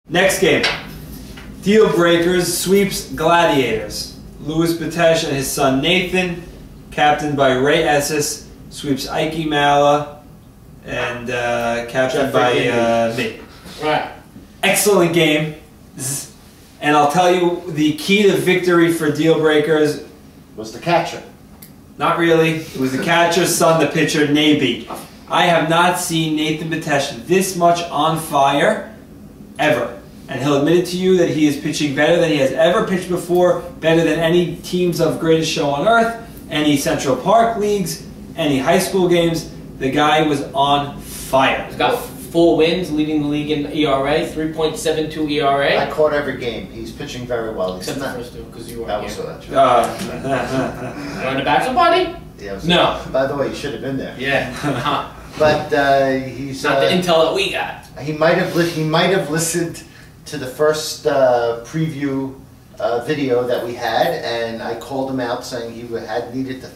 Next game. Deal Breakers sweeps Gladiators. Louis Batesh and his son Nathan, captained by Ray Esses, sweeps Ike Mala and captained by me. Right. Excellent game. And I'll tell you, the key to victory for Deal Breakers was the catcher. Not really. It was the catcher's son, the pitcher, Naby. I have not seen Nathan Batesh this much on fire ever. And he'll admit it to you that he is pitching better than he has ever pitched before, better than any teams of Greatest Show on Earth, any Central Park leagues, any high school games. The guy was on fire. He's got 4 wins, leading the league in ERA, 3.72 ERA. I caught every game. He's pitching very well. Except the first 2, because you weren't that was here. that's You on the bachelor party? Yeah, No. By the way, you should have been there. Yeah. But he's not the intel that we got. He might have listened to the first preview video that we had, and I called him out saying he had needed to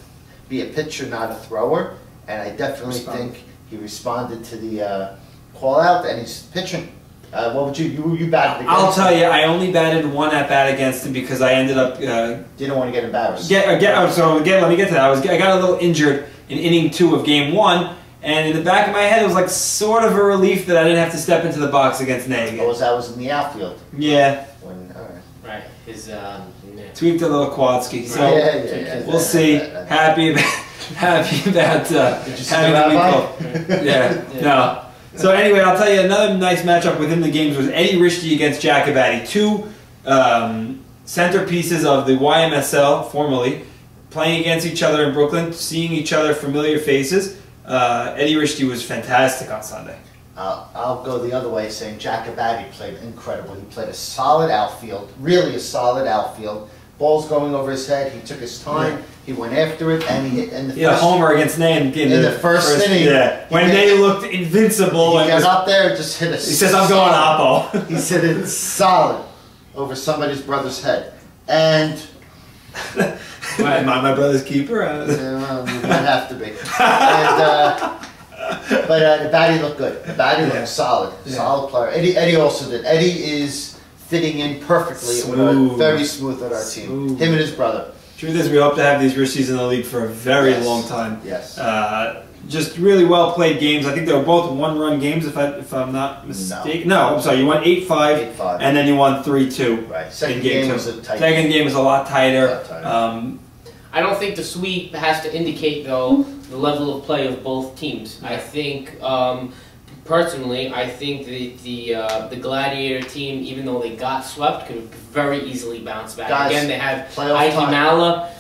be a pitcher, not a thrower, and I definitely think he responded to the call out, and he's pitching. What would you batted against? I'll tell you, I only batted 1 at bat against him because I ended up didn't want to get embarrassed. let me get to that. I got a little injured in inning 2 of game 1. And in the back of my head, it was like sort of a relief that I didn't have to step into the box against Nate again. Oh, that was in the outfield. Yeah. All right. Right. His tweaked a little quad ski. So yeah. We'll see. Happy about Did you see having the week Yeah. No. So anyway, I'll tell you another nice matchup within the games was Eddie Rishti against Jacobatti. 2 centerpieces of the YMSL, formerly, playing against each other in Brooklyn, seeing each other familiar faces. Eddie Rishti was fantastic on Sunday. I'll go the other way, saying Jacobatti played incredible. He played a solid outfield, really a solid outfield. Ball's going over his head. He took his time. Yeah. He went after it, and he hit. And a homer against Nate in the first inning. Yeah, when Nate looked invincible. He got up there and just hit a. He says, "I'm going Oppo." He said it's solid over somebody's brother's head, and. my brother's keeper? Well, you might have to be. But the baddie looked good. The baddie looked solid. Solid player. Eddie also did. Eddie is fitting in perfectly. Very smooth with our team. Him and his brother. Truth is, we hope to have these Rishis in the league for a very long time. Yes. Just really well played games. I think they were both 1-run games, if I'm not mistaken. No, I'm sorry. You won 8-5, and then you won 3-2. Right. Second game was a tight. Second game was a lot tighter. I don't think the sweep has to indicate, though, the level of play of both teams. I think, personally, I think the Gladiator team, even though they got swept, could very easily bounce back. Guys, again, they have Ike Mala.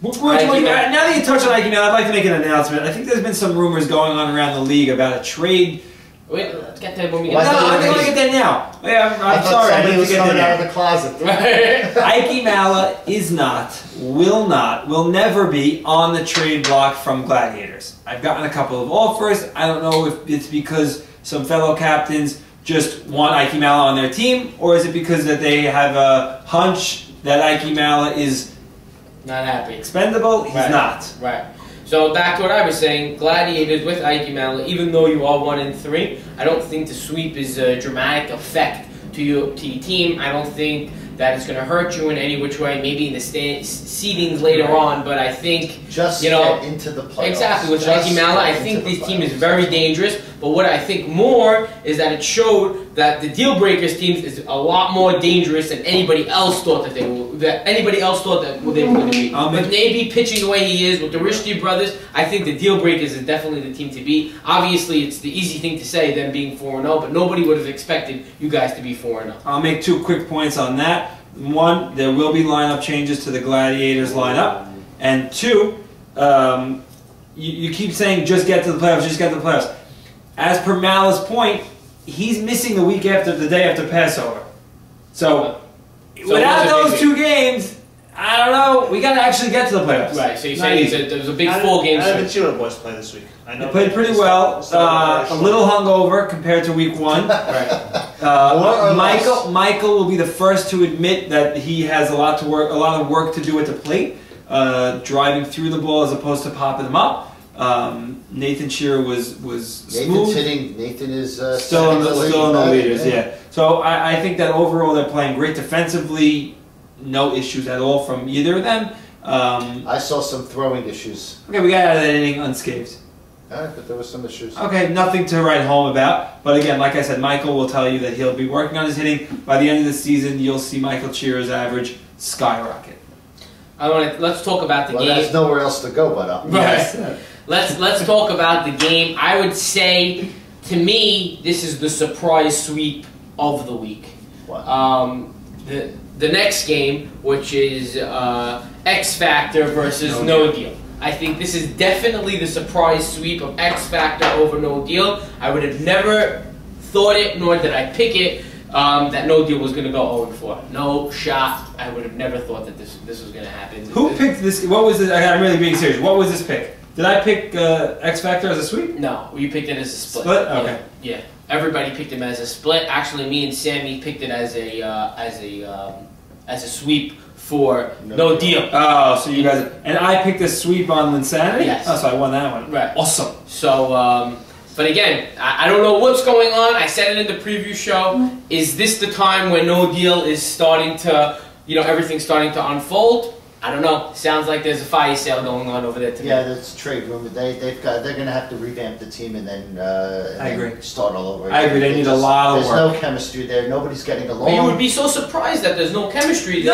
Now that you touch on Ike Mala, I'd like to make an announcement. I think there's been some rumors going on around the league about a trade. Wait, let's get there when we get there. No, I'm going to get there now. Yeah, I'm sorry. I need to get there out of the closet. Ike Mala is not, will never be on the trade block from Gladiators. I've gotten a couple of offers. I don't know if it's because some fellow captains just want Ike Mala on their team, or is it because that they have a hunch that Ike Mala is not happy, expendable? He's not. Right. So back to what I was saying, Gladiators with Ike Mala, even though you are 1-3, I don't think the sweep is a dramatic effect to your team. I don't think that it's going to hurt you in any which way, maybe in the seedings later on, but I think, just get into the playoffs. Exactly, with Ike Mala, I think this team is very dangerous, but what I think more is that it showed that the Deal Breakers teams is a lot more dangerous than anybody else thought that they were, they were going to be. With Naby pitching the way he is, with the Rishti brothers, I think the Deal Breakers is definitely the team to beat. Obviously, it's the easy thing to say, them being 4-0, but nobody would have expected you guys to be 4-0. I'll make 2 quick points on that. 1, there will be lineup changes to the Gladiators lineup. And 2, you keep saying just get to the playoffs, just get to the playoffs. As per Mala's point, he's missing the week after, the day after Passover. So without those 2 games, I don't know, we got to actually get to the playoffs. Right, so you're saying there was a big 4 game swing. How did the Chile boys play this week? I know they played pretty well, a little hungover compared to week 1. Right. Michael will be the first to admit that he has a lot of work to do at the plate, driving through the ball as opposed to popping them up. Nathan Shearer was Nathan's smooth. hitting. Nathan is Still in the back, leaders, yeah. So I think that overall they're playing great defensively. No issues at all from either of them. I saw some throwing issues. Okay, we got out of that inning unscathed. All right, but there were some issues. Okay, nothing to write home about. But again, like I said, Michael will tell you that he'll be working on his hitting. By the end of the season, you'll see Michael Shearer's average skyrocket. Let's talk about the Well, game. there's nowhere else to go but up. Yes. Let's talk about the game. I would say, to me, this is the surprise sweep of the week. What? The next game, which is X Factor versus No Deal. I think this is definitely the surprise sweep of X Factor over No Deal. I would have never thought it, nor did I pick it, that No Deal was going to go 0-4. No shot. I would have never thought that this was going to happen. Who picked this? What was this? I'm really being serious. What was this pick? Did I pick X Factor as a sweep? No, you picked it as a split. Split? Okay. Yeah. Everybody picked him as a split. Actually, me and Sammy picked it as a sweep for No Deal. Oh, so you guys... And I picked a sweep on Linsanity? Yes. Oh, so I won that one. Right. Awesome. So, but again, I don't know what's going on. I said it in the preview show. Is this the time when No Deal is starting to, everything's starting to unfold? I don't know. Sounds like there's a fire sale going on over there today. Yeah, that's trade rumor. They're going to have to revamp the team and then I agree. Start all over. I agree. They need a lot of work. There's no chemistry there. Nobody's getting along. But you would be so surprised that there's no chemistry there.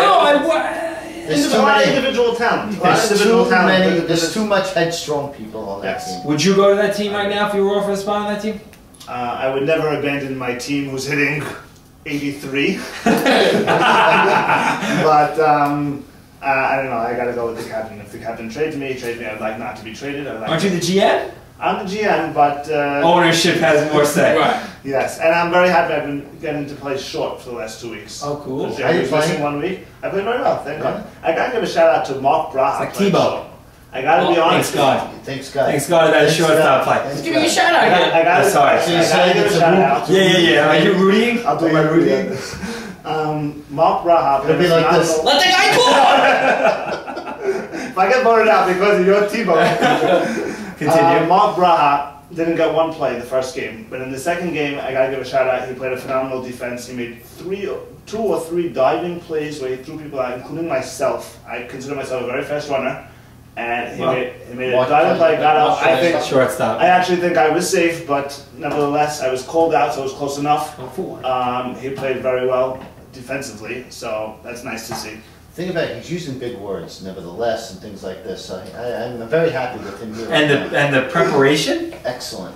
There's a lot of individual talent. There's too much headstrong people on that team. Would you go to that team right now if you were offered a spot on that team? I would never abandon my team who's hitting 83. But I don't know. I gotta go with the captain. If the captain trades me. I'd like not to be traded. Aren't you the GM? I'm the GM, but ownership has more say. Right. Yes, and I'm very happy I've been getting to play short for the last 2 weeks. Oh, cool. Because Jerry was missing 1 week. I played very well, thank God. I gotta give a shout out to Mark Braha. It's like Tebow. I gotta be honest. Thanks God. Thanks God. Thanks God that shortstop play. Let's give you a shout out I again. gotta sorry. give a shout out. Yeah. Are you rooting? I'll do my rooting. Mark Braha. It'll be like this. Let the guy go! If I get voted out because of your Tebow. Continue. Mark Braha didn't get one play the first game, but in the second game, I gotta give a shout out. He played a phenomenal defense. He made 2 or 3 diving plays where he threw people out, including myself. I consider myself a very fast runner, and he made a diving play, got out. I think shortstop. I actually think I was safe, but nevertheless, I was called out, so it was close enough. He played very well defensively, so that's nice to see. Think about it, he's using big words, nevertheless, and things like this. So I'm very happy with him here. And the preparation? Excellent.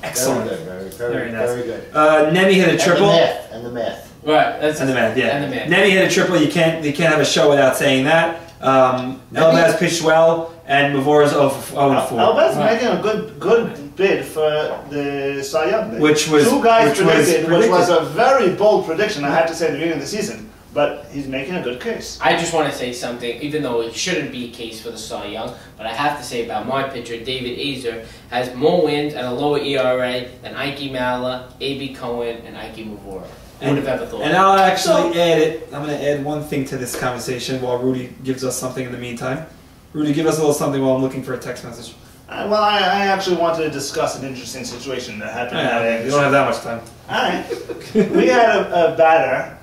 Excellent. Very nice. Very good. Nemi hit a triple. And the math. Right. And the math, yeah. And the math. Nemi hit a triple. You can't have a show without saying that. Elvaz pitched well, and Mavora's 0-4. Elvaz making a good bid for the Cy Young bid. Which was 2 guys predicted, which predicted. was a very bold prediction, I have to say, at the beginning of the season. But he's making a good case. I just want to say something, even though it shouldn't be a case for the Cy Young, but I have to say about my pitcher, David Azer, has more wins and a lower ERA than Ike Mala, A.B. Cohen, and Ike Mavora. Who would have ever thought? And I'll actually add it. I'm going to add one thing to this conversation while Rudy gives us something in the meantime. Rudy, give us a little something while I'm looking for a text message. Well, I actually wanted to discuss an interesting situation that happened. You don't have that much time. Alright. We had a batter.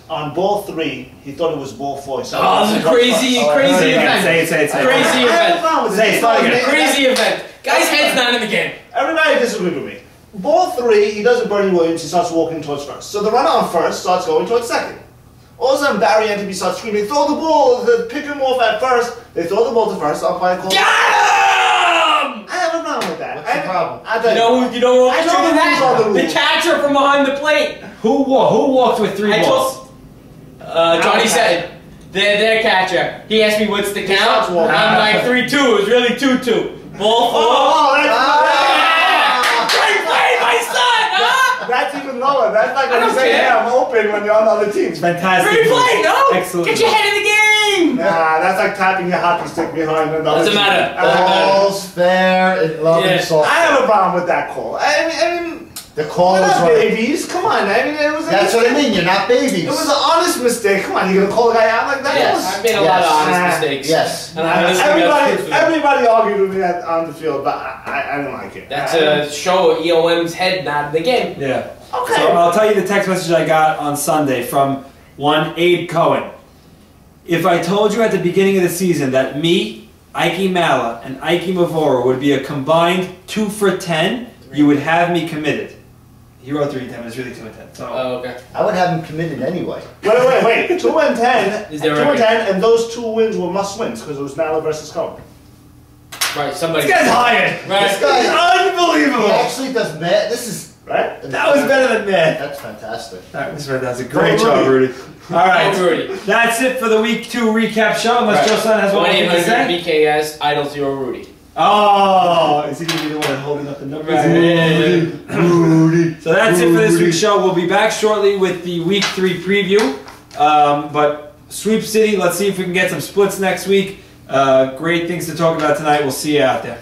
On ball 3, he thought it was ball 4. So it's a crazy event. Say it. Crazy event. Say it. Crazy event. Guy's head's not in the game. Everybody disagreed with me. Ball 3, he does a Bernie Williams, he starts walking towards first. So the runner on first starts going towards second. All of a sudden, Barry Enteby starts screaming, throw the ball, pick him off at first. They throw the ball to first, umpire calls. Got him! I have a problem with that. What's the problem? You know what? I know the rules are the rules. The catcher from behind the plate. Who walked with 3 balls? Johnny said, their catcher. He asked me what's the count. I'm like 3-2. It was really 2-2. Ball 4. Great play, my son, huh? That's even lower. That's like when I you don't say, care. yeah, I'm open when you're on the other team. Fantastic. Great play, no? Excellent. Get your head in the game. Nah, that's like tapping your hockey stick behind another Doesn't team. matter. All's fair in love and softball. I have a problem with that call. I mean, The call We're was not right. babies. Come on. I mean, it was. That's what I mean. You're not babies. It was an honest mistake. Come on, you gonna call a guy out like that? Yes, I've made a lot of honest mistakes. Yes. And I honestly got proof of it. Everybody argued with me on the field, but I don't like it. That's a show EOM's head not in the game. Yeah. Okay. So I'll tell you the text message I got on Sunday from one Abe Cohen. If I told you at the beginning of the season that me, Ike Mala, and Ike Mavora would be a combined 2 for 10, you would have me committed. He wrote 3 and 10, but it's really 2 and 10. So. Oh, okay. I would have him committed anyway. Wait. 2 and 10. Is 2 there a and record? 10, and those 2 wins were must wins because it was Mala versus Cohen. Right, somebody. This guy's hired. Right. This guy, he Unbelievable. actually does math. This is Right? That was better than that. That's fantastic. That was fantastic. Great job, Rudy. All right. Oh, Rudy. That's it for the week 2 recap show. Unless Right. Joe Son has one more thing to say. 1-800 BKS Idol 0 Rudy. Oh, is he going to be the one holding up the numbers? Right. Rudy. So that's it for this week's show. We'll be back shortly with the week 3 preview. But Sweep City, let's see if we can get some splits next week. Great things to talk about tonight. We'll see you out there.